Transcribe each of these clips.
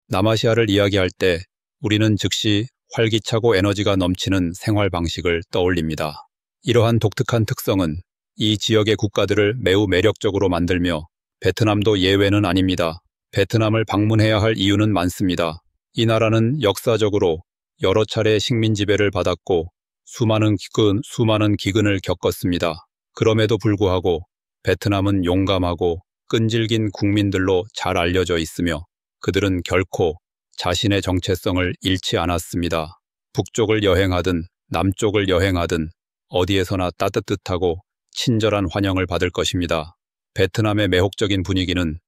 남아시아를 이야기할 때 우리는 즉시 활기차고 에너지가 넘치는 생활 방식을 떠올립니다. 이러한 독특한 특성은 이 지역의 국가들을 매우 매력적으로 만들며 베트남도 예외는 아닙니다. 베트남을 방문해야 할 이유는 많습니다. 이 나라는 역사적으로 여러 차례 식민 지배를 받았고 수많은 기근을 겪었습니다. 그럼에도 불구하고 베트남은 용감하고 끈질긴 국민들로 잘 알려져 있으며 그들은 결코 자신의 정체성을 잃지 않았습니다. 북쪽을 여행하든 남쪽을 여행하든 어디에서나 따뜻하고 친절한 환영을 받을 것입니다. 베트남의 매혹적인 분위기는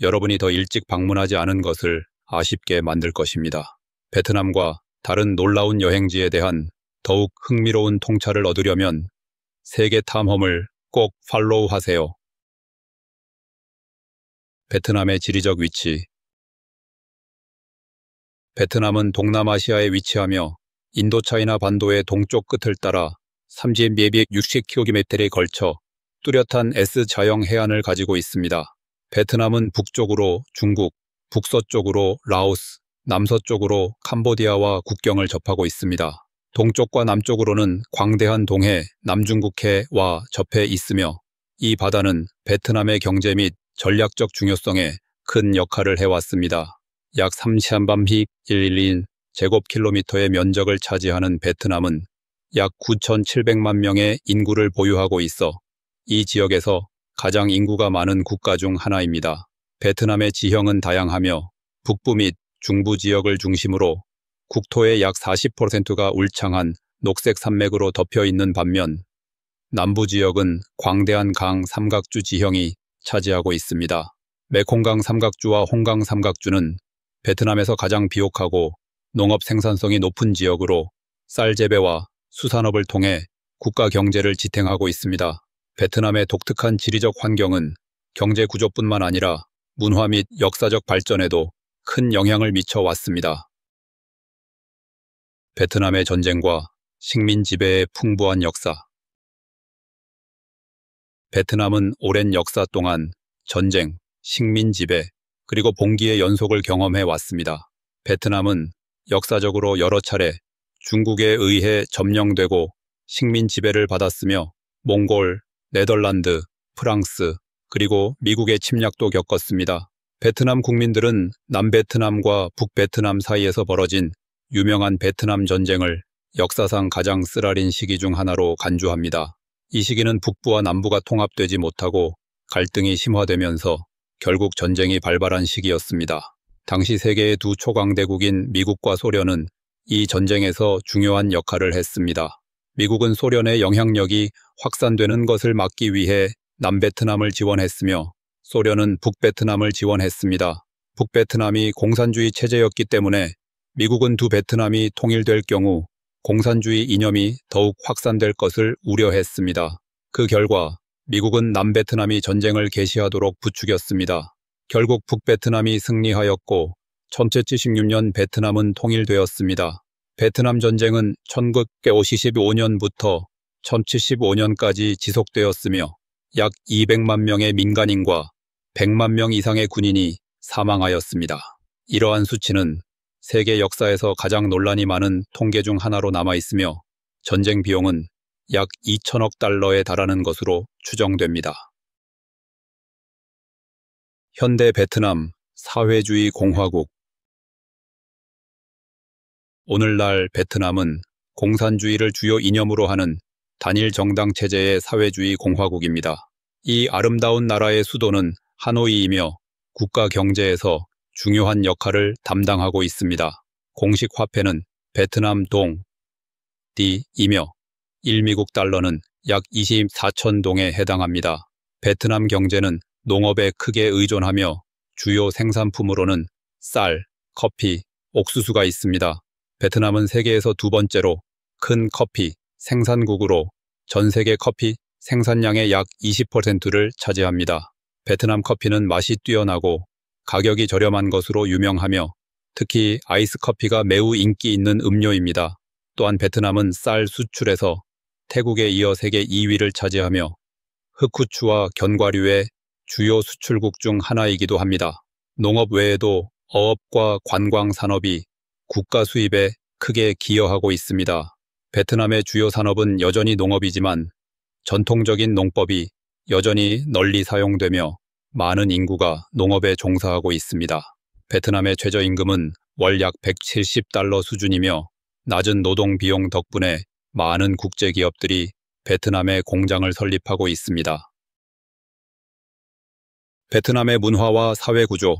여러분이 더 일찍 방문하지 않은 것을 아쉽게 만들 것입니다. 베트남과 다른 놀라운 여행지에 대한 더욱 흥미로운 통찰을 얻으려면 세계 탐험을 꼭 팔로우하세요. 베트남의 지리적 위치. 베트남은 동남아시아에 위치하며 인도차이나 반도의 동쪽 끝을 따라 3,460km에 걸쳐 뚜렷한 S자형 해안을 가지고 있습니다. 베트남은 북쪽으로 중국, 북서쪽으로 라오스, 남서쪽으로 캄보디아와 국경을 접하고 있습니다. 동쪽과 남쪽으로는 광대한 동해, 남중국해와 접해 있으며 이 바다는 베트남의 경제 및 전략적 중요성에 큰 역할을 해왔습니다. 약 3,311 제곱킬로미터의 면적을 차지하는 베트남은 약 9,700만 명의 인구를 보유하고 있어 이 지역에서 가장 인구가 많은 국가 중 하나입니다. 베트남의 지형은 다양하며 북부 및 중부 지역을 중심으로 국토의 약 40%가 울창한 녹색 산맥으로 덮여 있는 반면 남부 지역은 광대한 강 삼각주 지형이 차지하고 있습니다. 메콩강 삼각주와 홍강 삼각주는 베트남에서 가장 비옥하고 농업 생산성이 높은 지역으로 쌀 재배와 수산업을 통해 국가 경제를 지탱하고 있습니다. 베트남의 독특한 지리적 환경은 경제 구조뿐만 아니라 문화 및 역사적 발전에도 큰 영향을 미쳐 왔습니다. 베트남의 전쟁과 식민 지배의 풍부한 역사. 베트남은 오랜 역사 동안 전쟁, 식민 지배, 그리고 봉기의 연속을 경험해 왔습니다. 베트남은 역사적으로 여러 차례 중국에 의해 점령되고 식민 지배를 받았으며 몽골, 네덜란드, 프랑스, 그리고 미국의 침략도 겪었습니다. 베트남 국민들은 남베트남과 북베트남 사이에서 벌어진 유명한 베트남 전쟁을 역사상 가장 쓰라린 시기 중 하나로 간주합니다. 이 시기는 북부와 남부가 통합되지 못하고 갈등이 심화되면서 결국 전쟁이 발발한 시기였습니다. 당시 세계의 두 초강대국인 미국과 소련은 이 전쟁에서 중요한 역할을 했습니다. 미국은 소련의 영향력이 확산되는 것을 막기 위해 남베트남을 지원했으며 소련은 북베트남을 지원했습니다. 북베트남이 공산주의 체제였기 때문에 미국은 두 베트남이 통일될 경우 공산주의 이념이 더욱 확산될 것을 우려했습니다. 그 결과 미국은 남베트남이 전쟁을 개시하도록 부추겼습니다. 결국 북베트남이 승리하였고 1976년 베트남은 통일되었습니다. 베트남 전쟁은 1955년부터 1975년까지 지속되었으며 약 200만 명의 민간인과 100만 명 이상의 군인이 사망하였습니다. 이러한 수치는 세계 역사에서 가장 논란이 많은 통계 중 하나로 남아있으며 전쟁 비용은 약 2천억 달러에 달하는 것으로 추정됩니다. 현대 베트남 사회주의 공화국. 오늘날 베트남은 공산주의를 주요 이념으로 하는 단일 정당 체제의 사회주의 공화국입니다. 이 아름다운 나라의 수도는 하노이이며 국가 경제에서 중요한 역할을 담당하고 있습니다. 공식 화폐는 베트남 동 D이며 1미국 달러는 약 24천 동에 해당합니다. 베트남 경제는 농업에 크게 의존하며 주요 생산품으로는 쌀, 커피, 옥수수가 있습니다. 베트남은 세계에서 두 번째로 큰 커피 생산국으로 전 세계 커피 생산량의 약 20%를 차지합니다. 베트남 커피는 맛이 뛰어나고 가격이 저렴한 것으로 유명하며 특히 아이스 커피가 매우 인기 있는 음료입니다. 또한 베트남은 쌀 수출에서 태국에 이어 세계 2위를 차지하며 흑후추와 견과류의 주요 수출국 중 하나이기도 합니다. 농업 외에도 어업과 관광 산업이 국가 수입에 크게 기여하고 있습니다. 베트남의 주요 산업은 여전히 농업이지만 전통적인 농법이 여전히 널리 사용되며 많은 인구가 농업에 종사하고 있습니다. 베트남의 최저임금은 월 약 170달러 수준이며 낮은 노동 비용 덕분에 많은 국제기업들이 베트남에 공장을 설립하고 있습니다. 베트남의 문화와 사회구조.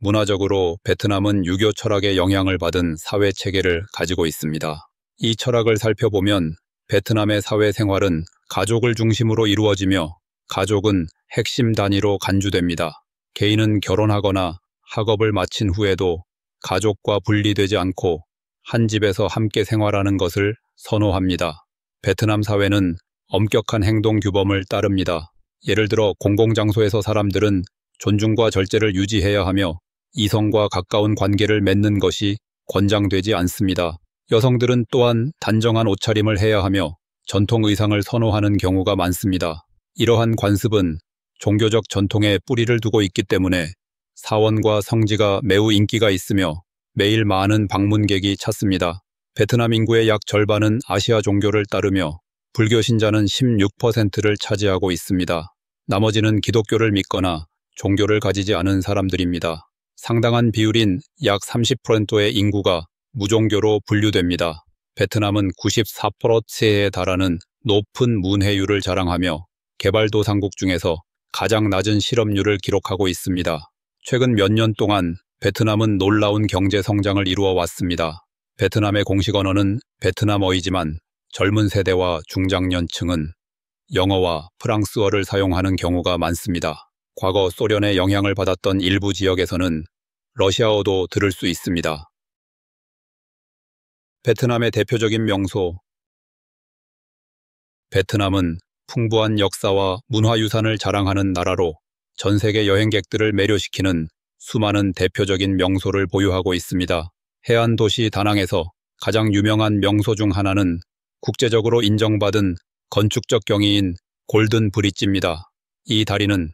문화적으로 베트남은 유교 철학의 영향을 받은 사회체계를 가지고 있습니다. 이 철학을 살펴보면 베트남의 사회생활은 가족을 중심으로 이루어지며 가족은 핵심 단위로 간주됩니다. 개인은 결혼하거나 학업을 마친 후에도 가족과 분리되지 않고 한 집에서 함께 생활하는 것을 선호합니다. 베트남 사회는 엄격한 행동 규범을 따릅니다. 예를 들어 공공장소에서 사람들은 존중과 절제를 유지해야 하며 이성과 가까운 관계를 맺는 것이 권장되지 않습니다. 여성들은 또한 단정한 옷차림을 해야 하며 전통 의상을 선호하는 경우가 많습니다. 이러한 관습은 종교적 전통에 뿌리를 두고 있기 때문에 사원과 성지가 매우 인기가 있으며 매일 많은 방문객이 찾습니다. 베트남 인구의 약 절반은 아시아 종교를 따르며 불교 신자는 16%를 차지하고 있습니다. 나머지는 기독교를 믿거나 종교를 가지지 않은 사람들입니다. 상당한 비율인 약 30%의 인구가 무종교로 분류됩니다. 베트남은 94%에 달하는 높은 문해율을 자랑하며 개발도상국 중에서 가장 낮은 실업률을 기록하고 있습니다. 최근 몇 년 동안 베트남은 놀라운 경제 성장을 이루어 왔습니다. 베트남의 공식 언어는 베트남어이지만 젊은 세대와 중장년층은 영어와 프랑스어를 사용하는 경우가 많습니다. 과거 소련의 영향을 받았던 일부 지역에서는 러시아어도 들을 수 있습니다. 베트남의 대표적인 명소. 베트남은 풍부한 역사와 문화유산을 자랑하는 나라로 전 세계 여행객들을 매료시키는 수많은 대표적인 명소를 보유하고 있습니다. 해안 도시 다낭에서 가장 유명한 명소 중 하나는 국제적으로 인정받은 건축적 경이인 골든 브릿지입니다. 이 다리는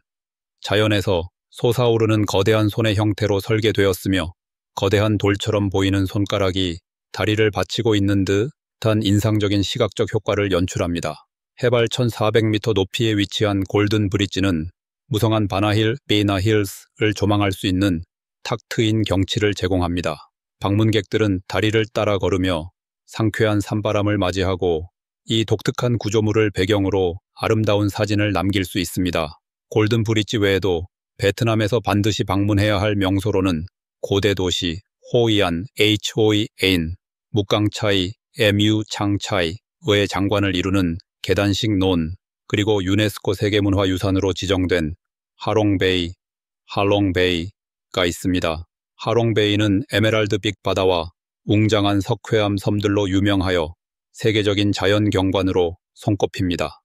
자연에서 솟아오르는 거대한 손의 형태로 설계되었으며 거대한 돌처럼 보이는 손가락이 다리를 받치고 있는 듯한 인상적인 시각적 효과를 연출합니다. 해발 1400m 높이에 위치한 골든 브릿지는 무성한 바나힐, 베이나힐스를 조망할 수 있는 탁 트인 경치를 제공합니다. 방문객들은 다리를 따라 걸으며 상쾌한 산바람을 맞이하고 이 독특한 구조물을 배경으로 아름다운 사진을 남길 수 있습니다. 골든 브릿지 외에도 베트남에서 반드시 방문해야 할 명소로는 고대 도시 호이안 HOIAN, 묵강차이 MU 창차이의 장관을 이루는 계단식 논, 그리고 유네스코 세계문화유산으로 지정된 하롱베이, 할롱베이가 있습니다. 하롱베이는 에메랄드빛 바다와 웅장한 석회암 섬들로 유명하여 세계적인 자연 경관으로 손꼽힙니다.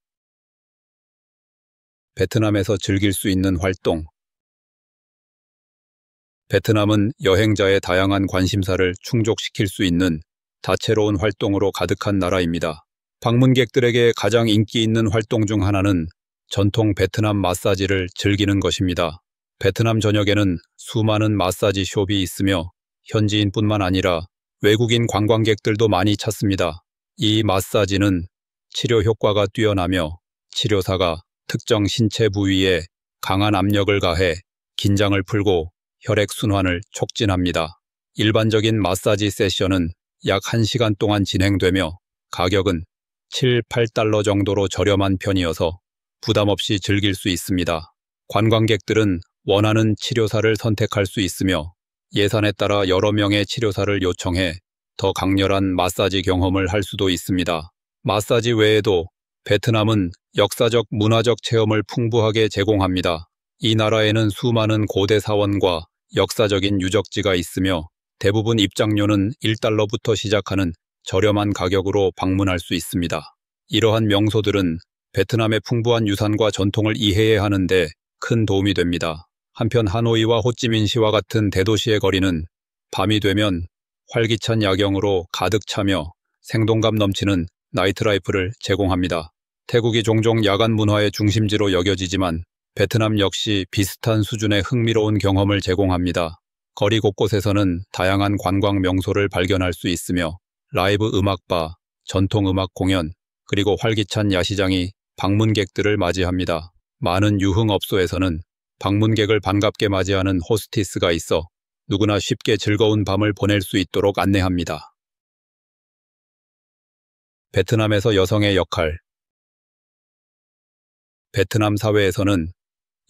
베트남에서 즐길 수 있는 활동. 베트남은 여행자의 다양한 관심사를 충족시킬 수 있는 다채로운 활동으로 가득한 나라입니다. 방문객들에게 가장 인기 있는 활동 중 하나는 전통 베트남 마사지를 즐기는 것입니다. 베트남 전역에는 수많은 마사지 숍이 있으며 현지인뿐만 아니라 외국인 관광객들도 많이 찾습니다. 이 마사지는 치료 효과가 뛰어나며 치료사가 특정 신체 부위에 강한 압력을 가해 긴장을 풀고 혈액순환을 촉진합니다. 일반적인 마사지 세션은 약 1시간 동안 진행되며 가격은 7, 8달러 정도로 저렴한 편이어서 부담 없이 즐길 수 있습니다. 관광객들은 원하는 치료사를 선택할 수 있으며 예산에 따라 여러 명의 치료사를 요청해 더 강렬한 마사지 경험을 할 수도 있습니다. 마사지 외에도 베트남은 역사적, 문화적 체험을 풍부하게 제공합니다. 이 나라에는 수많은 고대 사원과 역사적인 유적지가 있으며 대부분 입장료는 1달러부터 시작하는 저렴한 가격으로 방문할 수 있습니다. 이러한 명소들은 베트남의 풍부한 유산과 전통을 이해해야 하는데 큰 도움이 됩니다. 한편 하노이와 호찌민시와 같은 대도시의 거리는 밤이 되면 활기찬 야경으로 가득 차며 생동감 넘치는 나이트라이프를 제공합니다. 태국이 종종 야간 문화의 중심지로 여겨지지만 베트남 역시 비슷한 수준의 흥미로운 경험을 제공합니다. 거리 곳곳에서는 다양한 관광 명소를 발견할 수 있으며 라이브 음악바, 전통 음악 공연, 그리고 활기찬 야시장이 방문객들을 맞이합니다. 많은 유흥업소에서는 방문객을 반갑게 맞이하는 호스티스가 있어 누구나 쉽게 즐거운 밤을 보낼 수 있도록 안내합니다. 베트남에서 여성의 역할. 베트남 사회에서는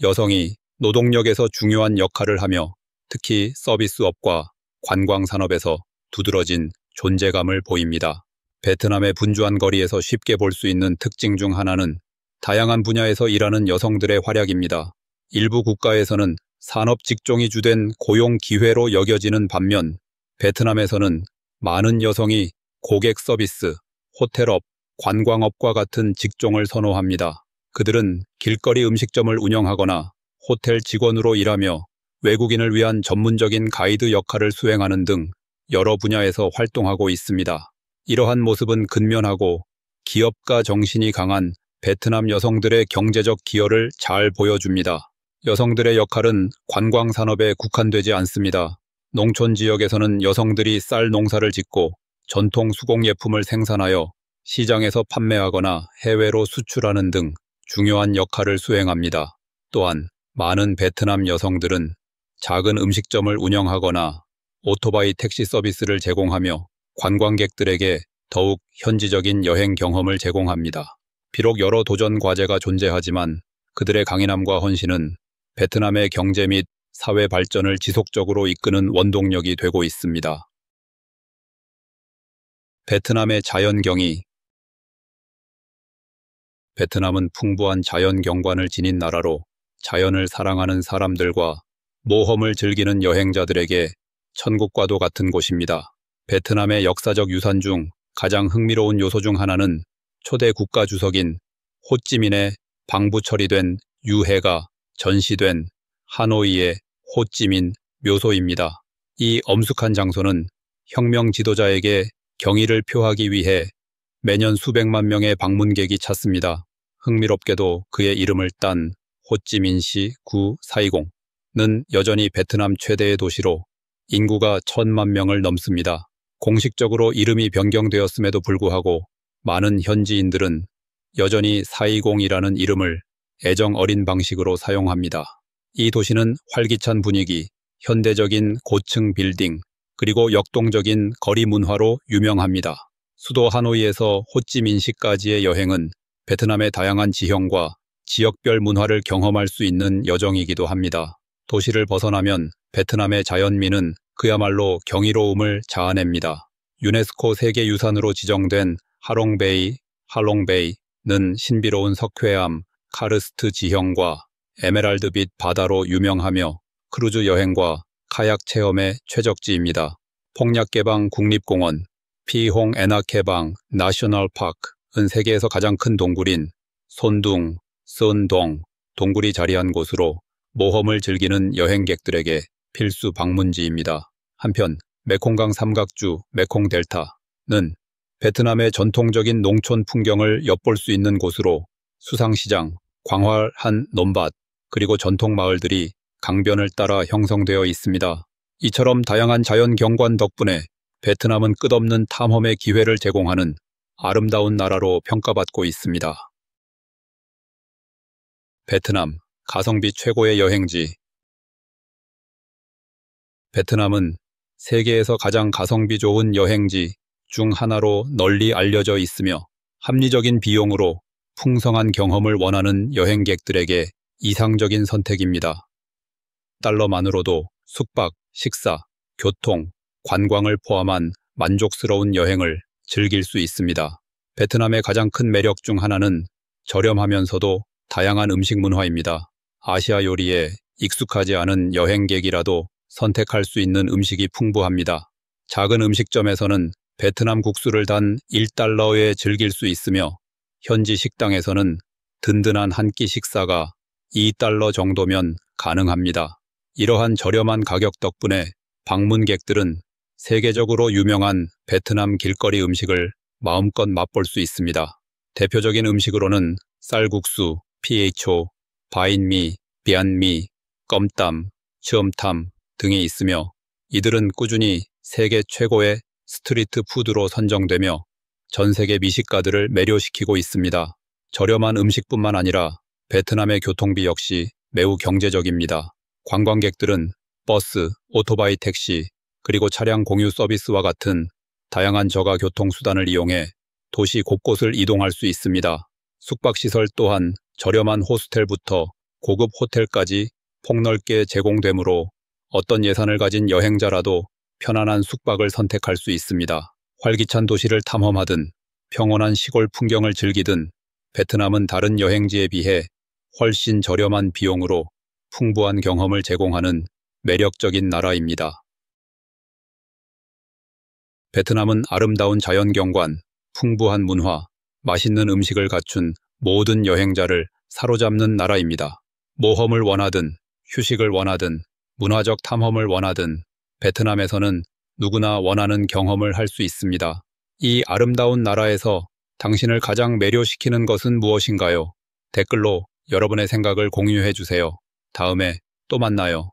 여성이 노동력에서 중요한 역할을 하며 특히 서비스업과 관광산업에서 두드러진 존재감을 보입니다. 베트남의 분주한 거리에서 쉽게 볼 수 있는 특징 중 하나는 다양한 분야에서 일하는 여성들의 활약입니다. 일부 국가에서는 산업 직종이 주된 고용 기회로 여겨지는 반면 베트남에서는 많은 여성이 고객 서비스, 호텔업, 관광업과 같은 직종을 선호합니다. 그들은 길거리 음식점을 운영하거나 호텔 직원으로 일하며 외국인을 위한 전문적인 가이드 역할을 수행하는 등 여러 분야에서 활동하고 있습니다. 이러한 모습은 근면하고 기업가 정신이 강한 베트남 여성들의 경제적 기여를 잘 보여줍니다. 여성들의 역할은 관광 산업에 국한되지 않습니다. 농촌 지역에서는 여성들이 쌀 농사를 짓고 전통 수공예품을 생산하여 시장에서 판매하거나 해외로 수출하는 등 중요한 역할을 수행합니다. 또한 많은 베트남 여성들은 작은 음식점을 운영하거나 오토바이 택시 서비스를 제공하며 관광객들에게 더욱 현지적인 여행 경험을 제공합니다. 비록 여러 도전 과제가 존재하지만 그들의 강인함과 헌신은 베트남의 경제 및 사회 발전을 지속적으로 이끄는 원동력이 되고 있습니다. 베트남의 자연경이. 베트남은 풍부한 자연 경관을 지닌 나라로 자연을 사랑하는 사람들과 모험을 즐기는 여행자들에게 천국과도 같은 곳입니다. 베트남의 역사적 유산 중 가장 흥미로운 요소 중 하나는 초대 국가 주석인 호찌민의 방부 처리된 유해가 전시된 하노이의 호찌민 묘소입니다. 이 엄숙한 장소는 혁명 지도자에게 경의를 표하기 위해 매년 수백만 명의 방문객이 찾습니다. 흥미롭게도 그의 이름을 딴 호찌민시 구 사이공은 여전히 베트남 최대의 도시로 인구가 1,000만 명을 넘습니다. 공식적으로 이름이 변경되었음에도 불구하고 많은 현지인들은 여전히 사이공이라는 이름을 애정 어린 방식으로 사용합니다. 이 도시는 활기찬 분위기, 현대적인 고층 빌딩, 그리고 역동적인 거리 문화로 유명합니다. 수도 하노이에서 호찌민시까지의 여행은 베트남의 다양한 지형과 지역별 문화를 경험할 수 있는 여정이기도 합니다. 도시를 벗어나면 베트남의 자연미는 그야말로 경이로움을 자아냅니다. 유네스코 세계유산으로 지정된 하롱베이는 신비로운 석회암, 카르스트 지형과 에메랄드빛 바다로 유명하며 크루즈 여행과 카약 체험의 최적지입니다. 폭약개방 국립공원, 피홍 에나케방 나셔널 파크는 세계에서 가장 큰 동굴인 손둥, 선동 동굴이 자리한 곳으로 모험을 즐기는 여행객들에게 필수 방문지입니다. 한편 메콩강 삼각주 메콩 델타는 베트남의 전통적인 농촌 풍경을 엿볼 수 있는 곳으로 수상시장, 광활한 논밭, 그리고 전통 마을들이 강변을 따라 형성되어 있습니다. 이처럼 다양한 자연 경관 덕분에 베트남은 끝없는 탐험의 기회를 제공하는 아름다운 나라로 평가받고 있습니다. 베트남, 가성비 최고의 여행지. 베트남은 세계에서 가장 가성비 좋은 여행지 중 하나로 널리 알려져 있으며 합리적인 비용으로 풍성한 경험을 원하는 여행객들에게 이상적인 선택입니다. 달러만으로도 숙박, 식사, 교통, 관광을 포함한 만족스러운 여행을 즐길 수 있습니다. 베트남의 가장 큰 매력 중 하나는 저렴하면서도 다양한 음식 문화입니다. 아시아 요리에 익숙하지 않은 여행객이라도 선택할 수 있는 음식이 풍부합니다. 작은 음식점에서는 베트남 국수를 단 1달러에 즐길 수 있으며 현지 식당에서는 든든한 한 끼 식사가 2달러 정도면 가능합니다. 이러한 저렴한 가격 덕분에 방문객들은 세계적으로 유명한 베트남 길거리 음식을 마음껏 맛볼 수 있습니다. 대표적인 음식으로는 쌀국수, PHO, 바인미, 비안미, 껌땀, 츠엄탐 등이 있으며 이들은 꾸준히 세계 최고의 스트리트 푸드로 선정되며 전 세계 미식가들을 매료시키고 있습니다. 저렴한 음식뿐만 아니라 베트남의 교통비 역시 매우 경제적입니다. 관광객들은 버스, 오토바이 택시, 그리고 차량 공유 서비스와 같은 다양한 저가 교통수단을 이용해 도시 곳곳을 이동할 수 있습니다. 숙박시설 또한 저렴한 호스텔부터 고급 호텔까지 폭넓게 제공되므로 어떤 예산을 가진 여행자라도 편안한 숙박을 선택할 수 있습니다. 활기찬 도시를 탐험하든 평온한 시골 풍경을 즐기든 베트남은 다른 여행지에 비해 훨씬 저렴한 비용으로 풍부한 경험을 제공하는 매력적인 나라입니다. 베트남은 아름다운 자연경관, 풍부한 문화, 맛있는 음식을 갖춘 모든 여행자를 사로잡는 나라입니다. 모험을 원하든 휴식을 원하든 문화적 탐험을 원하든 베트남에서는 누구나 원하는 경험을 할 수 있습니다. 이 아름다운 나라에서 당신을 가장 매료시키는 것은 무엇인가요? 댓글로 여러분의 생각을 공유해 주세요. 다음에 또 만나요.